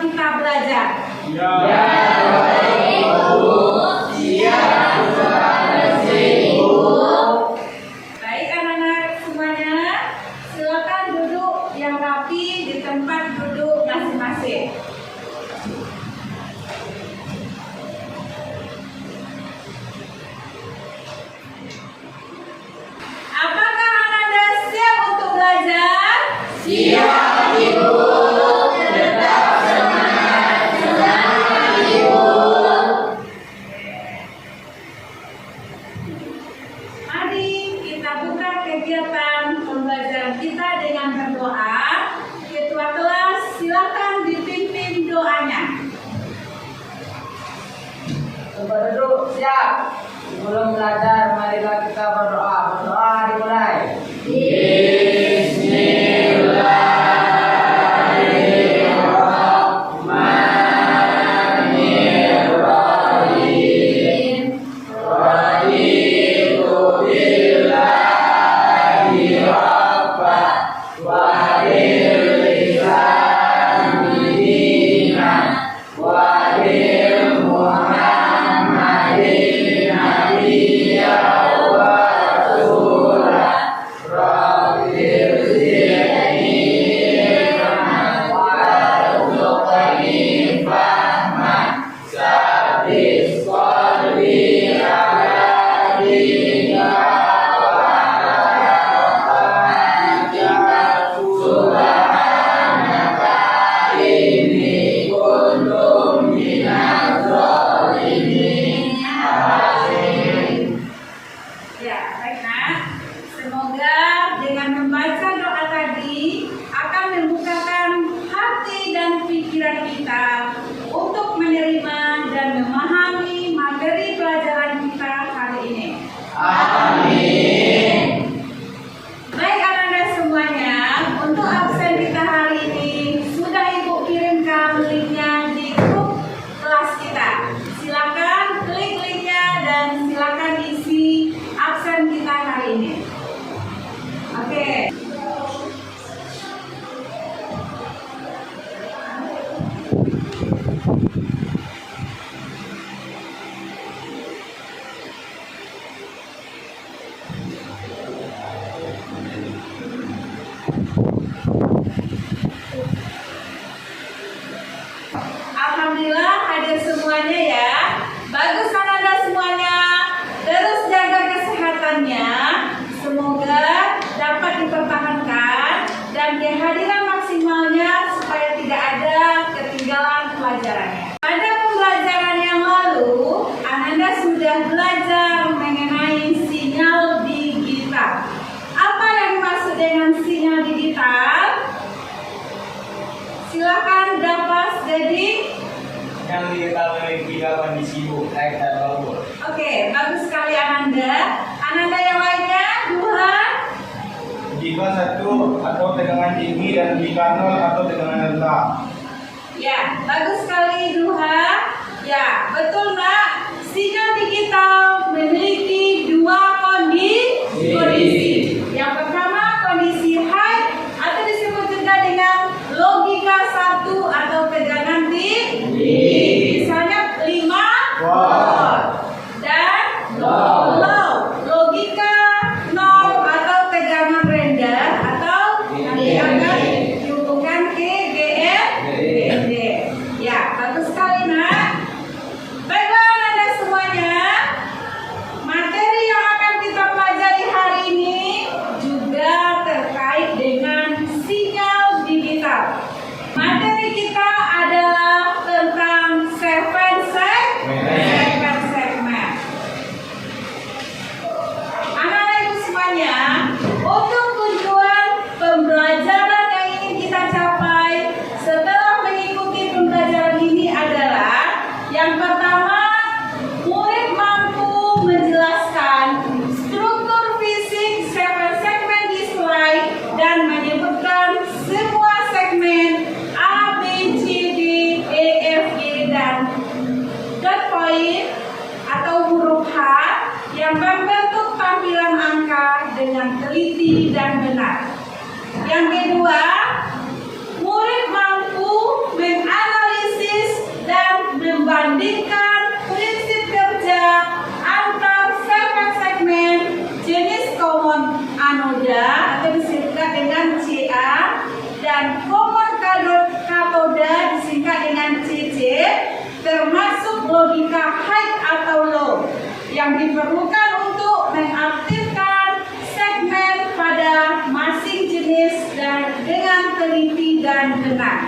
kita belajar? Ya. Baik anak-anak semuanya, silakan duduk yang rapi di tempat duduk masing-masing. Apakah Ananda siap untuk belajar? Siap, Ibu. Tetap semangat, Ibu. Mari kita buka kegiatan pembelajaran kita dengan berdoa. Ketua kelas silakan dipimpin doanya. Coba duduk, siap. Sebelum belajar, marilah kita berdoa. Berdoa dimulai. Ya, baik nak. Semoga dengan membaca doa tadi akan membukakan hati dan pikiran kita untuk menerima dan memahami materi pelajaran kita hari ini. Amin. Baik anak-anak semuanya, untuk absen kita hari ini sudah Ibu kirimkan linknya di grup kelas kita. Silakan klik linknya dan silakan isi absen kita hari ini. Oke. Alhamdulillah hadir semuanya ya. Bagus anak-anak semuanya. Terus jaga kesehatannya. Semoga dapat dipertahankan dan kehadiran maksimalnya supaya tidak ada ketinggalan pelajarannya. Pada pembelajaran yang lalu, Ananda sudah belajar mengenai sinyal digital. Apa yang dimaksud dengan sinyal digital? Silakan dapat jadi. Yang diketahui 3 kondisi U, naik dan bawah. Oke, bagus sekali Ananda. Ananda yang lainnya, Duhan. Jika 1 atau tegangan tinggi dan jika 0 atau tegangan rendah. Ya, bagus sekali Duhan. Ya, betul nak. Sinyal digital memiliki 2 kondisi. Yang pertama kondisi high atau disebut juga dengan logika 1 atau tegangan tinggi. Misalnya 5 volt. Dan low. Logika 0 atau tegangan rendah atau nanti akan dihubungkan ke GND. Ya, bagus sekali nak. Baiklah anak-anak semuanya, materi yang akan kita pelajari hari ini metode disingkat dengan CC, termasuk logika high atau low, yang diperlukan untuk mengaktifkan segmen pada masing jenis dan dengan teliti dan benar.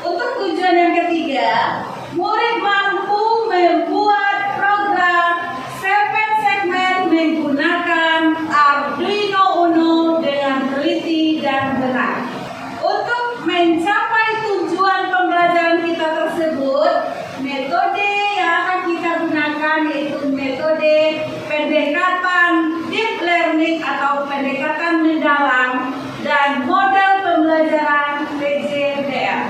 Untuk tujuan yang ketiga, murid mampu membuat program 7 segmen menggunakan Arduino Uno dengan teliti dan benar. Untuk mencapai tujuan pembelajaran kita tersebut, metode yang akan kita gunakan yaitu metode pendekatan deep learning atau pendekatan mendalam dan model pembelajaran PJDR.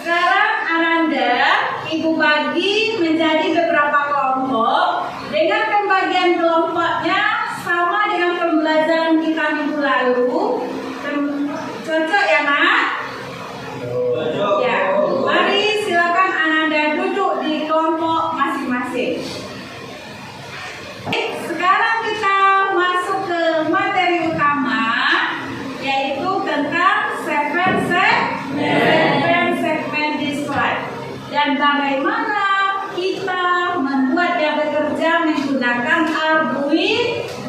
Sekarang Ananda, Ibu bagi menjadi beberapa kelompok. Dengan pembagian kelompoknya sama dengan pembelajaran kita minggu lalu. Cocok ya, Nak? Ya. Mari silakan Ananda duduk di kelompok masing-masing. Sekarang kita masuk ke materi utama, yaitu tentang 7 segmen display dan bagaimana kita membuat dia bekerja menggunakan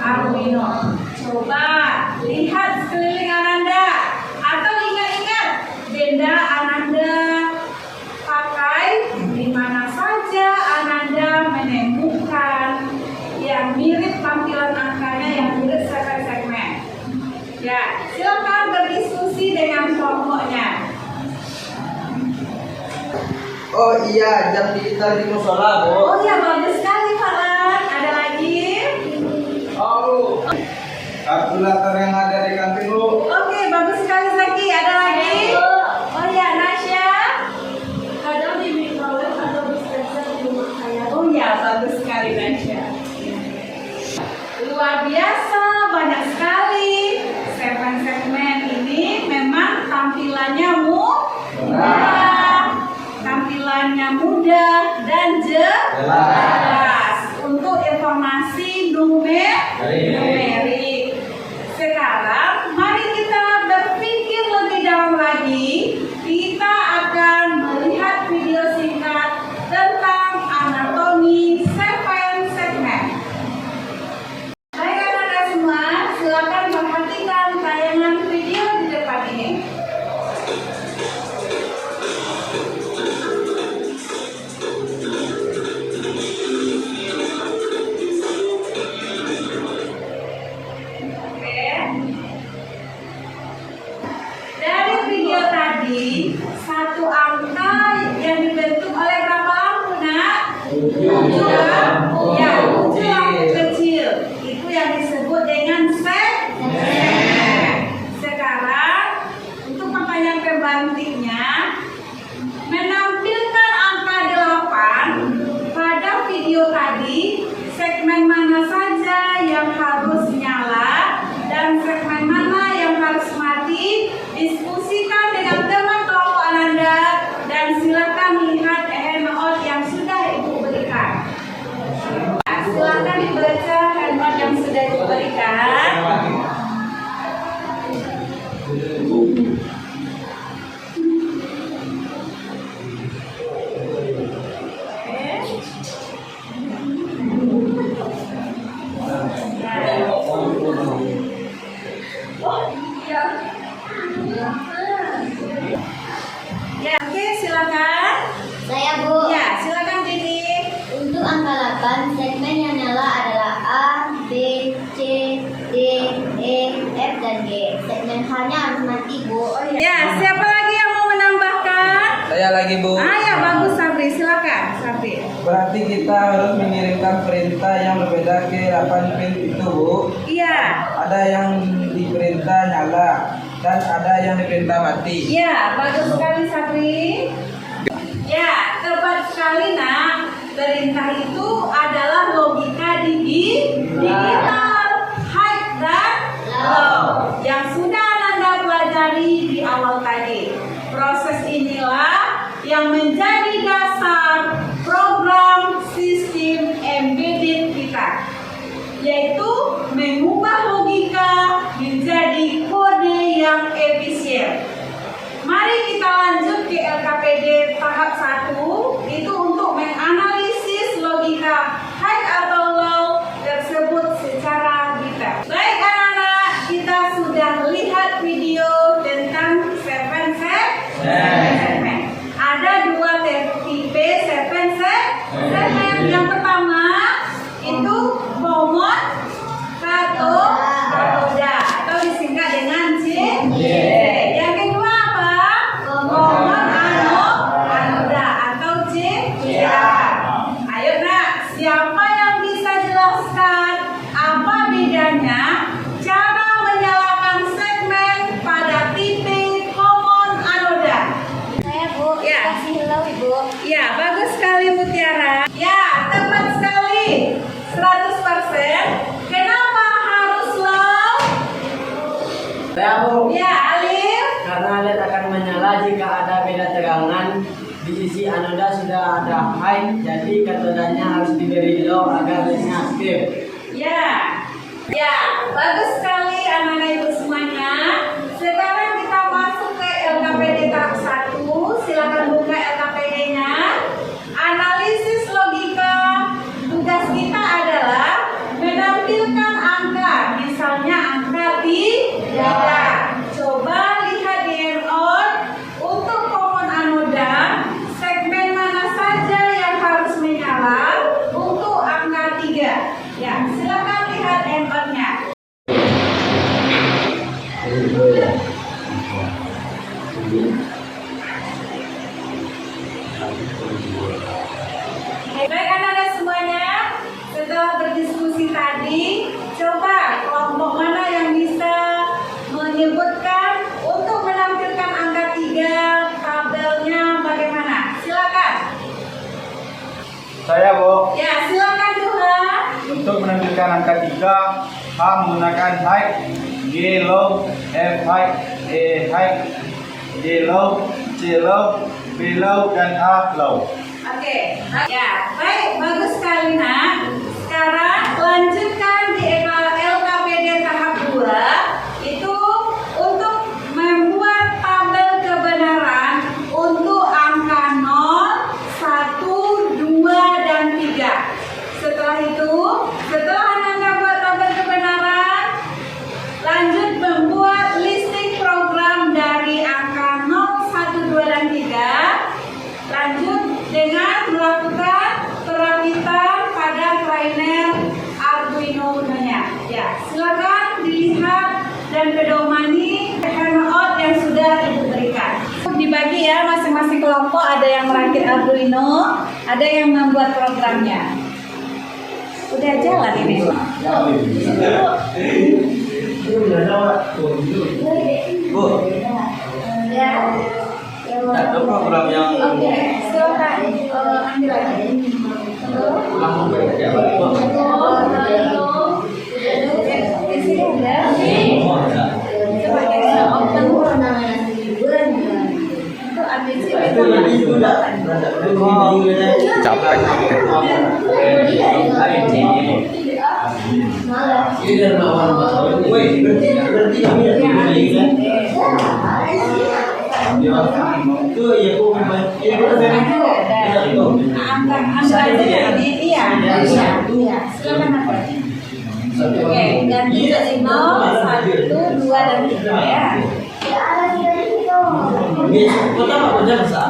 Arduino. Coba lihat sekeliling Ananda atau ingat-ingat benda Ananda pakai di mana saja Ananda menemukan yang mirip tampilan angkanya yang mirip 7 segmen. Ya, silakan berdiskusi dengan kelompoknya. Oh iya, jam digital di musola, Bu. Oh ya, bagus sekali Pak Lan. Ada lagi? Oh, kalkulator yang ada di kantin, Bu. Oke, bagus sekali Zaki. Ada lagi? Oh ya, Nasya. Kadang di microwave atau dispenser di rumah saya. Oh ya, bagus sekali Nasya. Luar biasa, banyak sekali. 7 segmen ini memang tampilannya mudah dan jelas untuk informasi numerik. Sekarang mari kita berpikir lebih dalam lagi. Kita akan melihat video singkat tentang anatomi 7 segmen. Baik anak-anak semua, silakan perhatikan tayangan video di depan ini. Dari video tadi, satu angka yang dibentuk oleh berapa lampu, Nak? 7 lampu. Ya, 7 lampu kecil. Itu yang disebut dengan segmen. Sekarang, untuk pertanyaan pembantiknya, menampilkan angka 8 pada video tadi, segmen mana saja yang harus nyala dan segmen mana yang harus mati. Diskusikan dengan teman kelompok Ananda dan silakan lihat handout yang sudah Ibu berikan. Silakan dibaca handout yang sudah Ibu berikan. Ya, oke, silakan. Saya Bu. Ya, silakan Didi. Untuk angka 8, segmen yang nyala adalah A, B, C, D, E, F, dan G. Segmen H-nya harus mati, Bu. Ya, siapa lagi yang mau menambahkan? Saya lagi, Bu. Ya, bagus Sabri, silakan Sabri. Berarti kita harus mengirimkan perintah yang berbeda ke 8 pin itu, Bu. Iya. Ada yang diperintah nyala dan ada yang diperintah mati. Ya, bagus sekali Sabri. Ya, tepat sekali Nak. Perintah itu adalah logika digital, high dan low, yang sudah Anda pelajari di awal tadi. Proses inilah yang menjadi dasar program sistem embedded kita, yaitu mengubah logika menjadi kode lanjut ke LKPD tahap 1 itu untuk menganalisis logika high atau low tersebut secara detail. Baik anak-anak, kita sudah lihat video tentang 7 segmen. Ada 2 tipe 7 segmen. Yang pertama itu momon katoda atau disingkat dengan C. Yang kedua apa? Momon anoda atau CA. Ayo nak, siapa yang bisa jelaskan apa bedanya cara menyalakan segmen pada tipe momon anoda? Saya Bu, Ya. kasih hello Ibu. Ya, bagus sekali Mutiara. Ya, tepat sekali. 100%. Kenapa harus low? Saya Bu, Ya, Alif. karena LED akan menyala jika ada beda tegangan di sisi anoda sudah ada high, jadi katodanya harus diberi low agar LED-nya aktif. Ya. Ya, bagus sekali anak-anak ibu semuanya. Sekarang kita masuk ke LKPD tahap 1. Silakan buka LKPD-nya. Analisis logika. Tugas kita adalah menampilkan angka. Misalnya angka 3. Coba lihat di hand-on. Untuk common anoda, segmen mana saja yang harus menyala untuk angka 3. Ya, silakan lihat hand-on-nya. Baik anak-anak semuanya, setelah berdiskusi tadi, coba kelompok mana yang bisa menyebutkan untuk menampilkan angka 3, tabelnya bagaimana? Silakan. Saya Bu, Ya, silakan Johan. untuk menampilkan angka 3, H menggunakan high, G low, F high, E high, J low, C low, B low, dan A low. Oke, ya, baik, bagus sekali nak. Sekarang lanjutkan di LKPD tahap 2 itu untuk membuat tabel kebenaran untuk angka 0, 1, 2, dan 3. Setelah itu, setelah Anda buat tabel kebenaran, lanjut membuat listing program dari angka 0, 1, 2, dan 3. Lanjut dengan melakukan perakitan pada trainer Arduino Uno-nya. Ya, silakan dilihat dan pedomani handout yang sudah Ibu berikan. Dibagi ya, masing-masing kelompok ada yang merakit Arduino, ada yang membuat programnya. Udah jalan ini. Bu, Ya. ada program yang Oke, silakan ambil aja. langsung bekerja balik, Bu. Di sini ada. Oh, ada. Coba kita open. Itu ambil sini. Itu yang sudah capek. Ini dari lawan. Woi, berarti kami itu ya Bu, ini Iya. Silakan apa? Oke, ganti jadi 0, 1, 2, dan 3 ya. Kota apa kerja besar?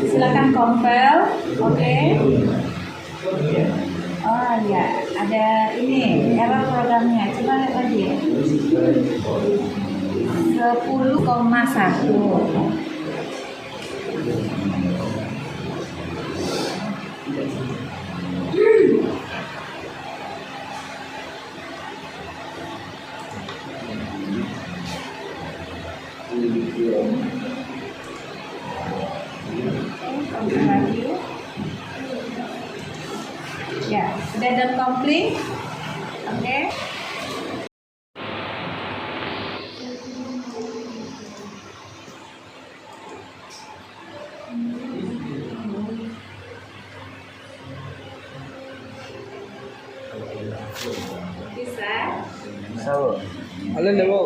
silakan kompel. Oke. Oh ya, ada ini error programnya. Coba lihat lagi ya. 10,1. Lagi. Ya, sudah done complete. Oke. Bisa. Alin dulu.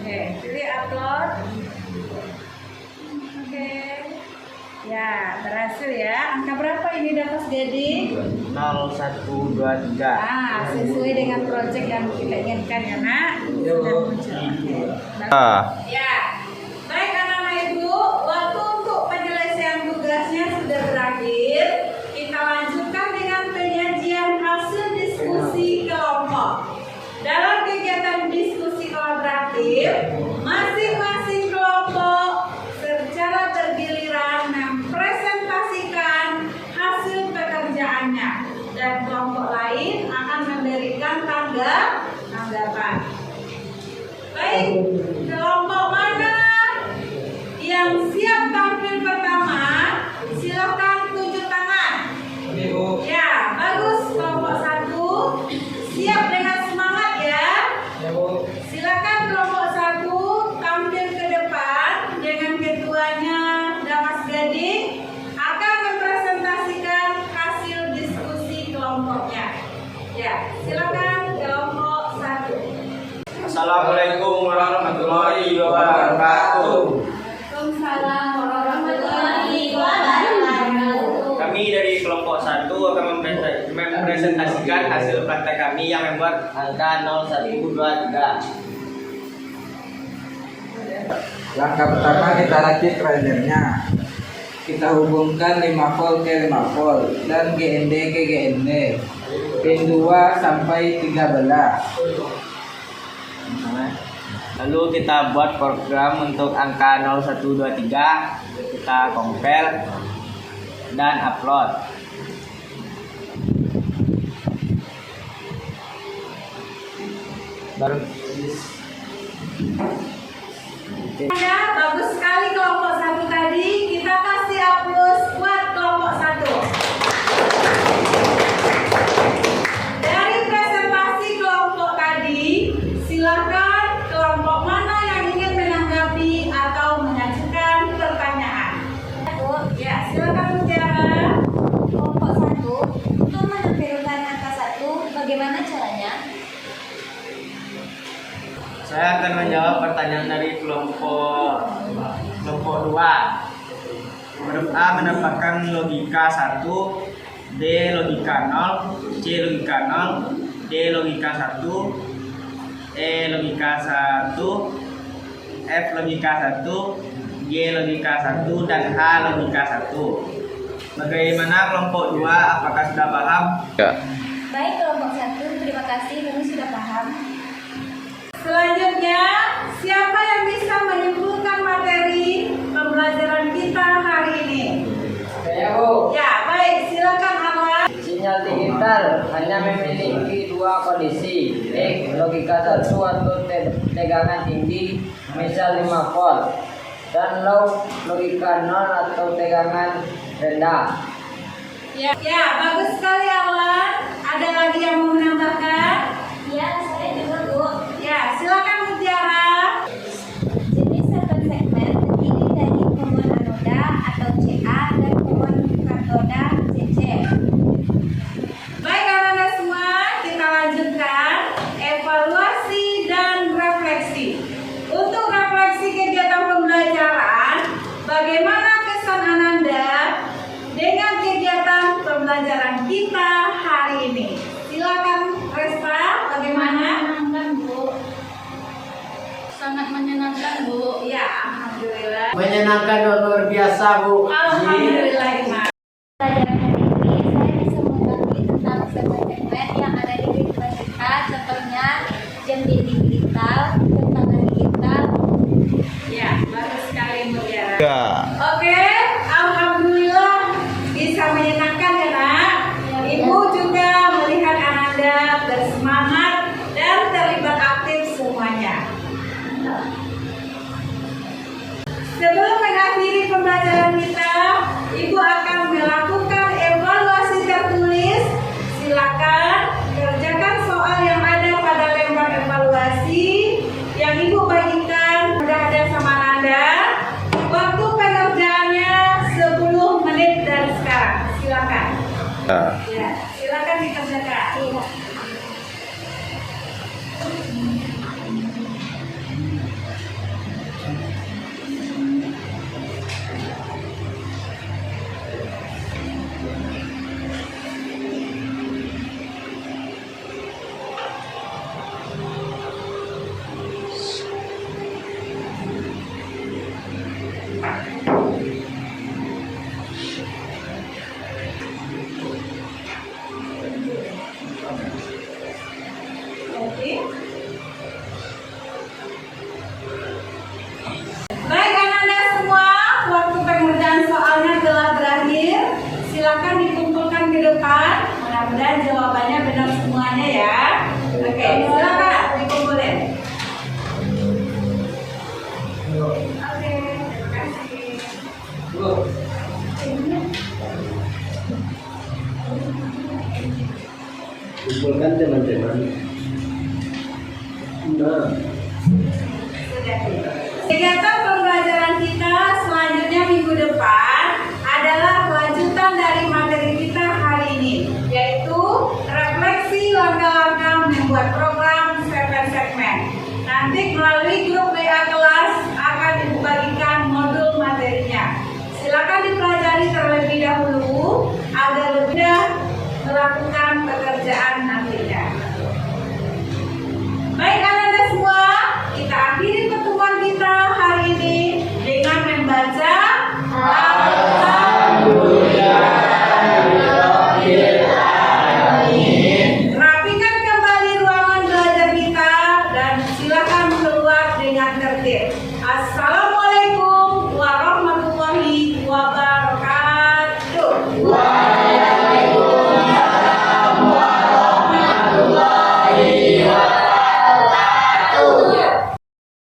Oke, pilih upload. Oke. Ya, berhasil ya. Angka berapa ini dapat jadi? 0123. Ah, sesuai dengan proyek yang kita inginkan ya, Nak. Yo. Ya. Baik anak-anak Ibu, waktu untuk penyelesaian tugasnya sudah berakhir. Kita lanjutkan dengan penyajian hasil diskusi kelompok. Dalam kegiatan diskusi kolaboratif, masing-masing kelompok secara bergiliran mempresentasikan hasil pekerjaannya dan kelompok lain akan memberikan tanggapan. Baik, kelompok mana yang siap tampil pertama? Silakan tunjuk tangan. Ini Bu. Ya, bagus. Kelompok 1 siap dengan semangat ya. Ya Bu. Silakan kelompok 1 tampil ke depan dengan ketuanya Damas Gading akan mempresentasikan hasil diskusi kelompoknya. Ya, silakan kelompok 1. Assalamualaikum warahmatullahi wabarakatuh. Waalaikumsalam warahmatullahi wabarakatuh. Kami dari kelompok 1 akan mempresentasikan hasil praktek kami yang membuat angka 0123. Langkah pertama kita rakit ridernya. Kita hubungkan 5 volt ke 5 volt dan GND ke GND. Pin 2 sampai 13. Lalu kita buat program untuk angka 0123. Kita compile dan upload. Baru Ya, bagus sekali kelompok 1 tadi. Kita kasih aplaus buat kelompok 1. Dari presentasi kelompok tadi, silakan kelompok mana yang ingin menanggapi atau mengajukan pertanyaan. Ya, silakan Mutiara. Kelompok 1 untuk menampilkan angka 1, bagaimana caranya? saya akan menjawab pertanyaan dari kelompok 2. Huruf A mendapatkan logika 1, D logika 0, C logika 0, D logika 1, E logika 1, F logika 1, G logika 1, dan H logika 1. Bagaimana kelompok 2? Apakah sudah paham? Baik kelompok 1, terima kasih, kami sudah paham. Selanjutnya, siapa yang bisa menyimpulkan materi pembelajaran kita hari ini? Saya Bu. Ya, baik, silakan Anwar. Sinyal digital hanya memiliki 2 kondisi, baik logika 1 atau tegangan tinggi, misal 5 volt, dan low logika 0 atau tegangan rendah. Ya, bagus sekali Anwar. Ada lagi yang mau menambahkan? Ya, saya juga Bu. Ya, silakan Mutiara. Jenis satu segmen terdiri dari kuman anoda atau CA dan kuman katoda CC. Baik anak-anak semua, kita lanjutkan evaluasi dan refleksi. Untuk refleksi kegiatan pembelajaran, bagaimana kesan Ananda dengan kegiatan pembelajaran kita hari ini? Silakan Resta, bagaimana? Menyenangkan Bu. Alhamdulillah. Menyenangkan dan luar biasa, Bu. Alhamdulillah. Iman. Pelajaran hari ini saya bisa mengetahui tentang segmen-segmen yang ada di kehidupan kita, contohnya jam dinding digital, tantangan digital. Ya, bagus sekali Mutiara. Ya. Oke, alhamdulillah bisa menyenangkan ya nak. Ibu juga melihat Ananda bersemangat dan terlibat aktif semuanya. Sebelum mengakhiri pembelajaran kita, Ibu akan melakukan evaluasi tertulis. Silakan kerjakan soal yang ada pada lembar evaluasi yang Ibu bagikan. Sudah ada sama Ananda. Waktu pengerjaannya 10 menit dari sekarang. Silakan. Ya, silakan dikerjakan. Oke. Baik anak-anak semua, waktu pengerjaan soalnya telah berakhir. Silakan dikumpulkan ke depan. Mudah-mudahan jawabannya benar semuanya ya. Oke, silakan dikumpulin. Oke, terima kasih. Kumpulkan teman-teman. Nah. Kegiatan pembelajaran kita selanjutnya minggu depan adalah kelanjutan dari materi kita hari ini, yaitu refleksi langkah-langkah membuat program segmen. Nanti melalui grup WA kelas akan dibagikan modul materinya. Silakan dipelajari terlebih dahulu agar lebih mudah melakukan pekerjaan nantinya. Baik anak-anak semua, kita akhiri pertemuan kita hari ini dengan membaca Rapikan kembali ruangan belajar kita dan silakan keluar dengan tertib. Assalamualaikum warahmatullahi